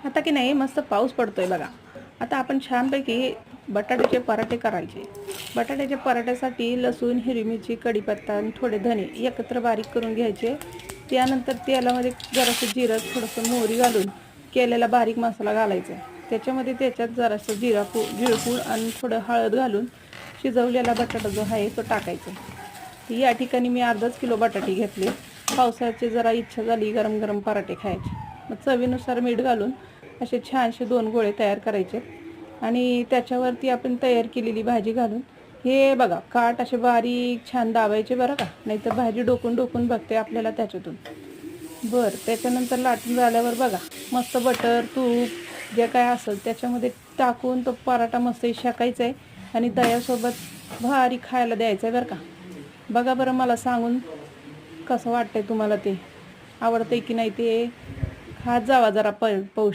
आता की नाही मस्त पाऊस पडतोय बघा. आता आपण छानपैकी बटाट्याचे पराठे करायचे. बटाट्याच्या पराठ्यासाठी लसूण, हिरवी मिरची, कढीपत्ता आणि थोडे धने एकत्र बारीक करून घ्यायचे. त्यानंतर तेलामध्ये जरासं जिरं, थोडंसं मोहरी घालून केलेला बारीक मसाला घालायचा. त्याच्यात जरासं जिरपूड आणि थोडं हळद घालून शिजवलेला बटाटा जो आहे तो टाकायचा. या ठिकाणी मी अर्धाच किलो बटाटे घेतले. पावसाळ्याची जरा इच्छा झाली गरम गरम पराठे खायचे. मग चवीनुसार मीठ घालून असे छानसे 2 गोळे तयार करायचे आणि त्याच्यावरती आपण तयार केलेली भाजी घालून हे बघा काट असे बारीक छान दाबायचे बरं का, नाहीतर भाजी डोकून बघते आपल्याला त्याच्यातून. त्याच्यानंतर लाटून झाल्यावर बघा मस्त बटर तूप जे काय असेल त्याच्यामध्ये टाकून तो पराठा मस्त शेकायचा आहे आणि दह्यासोबत भारी खायला द्यायचं आहे बरं का. बघा बरं मला सांगून कसं वाटतंय तुम्हाला, ते आवडतंय की नाही ते खात जावा जरा पाऊस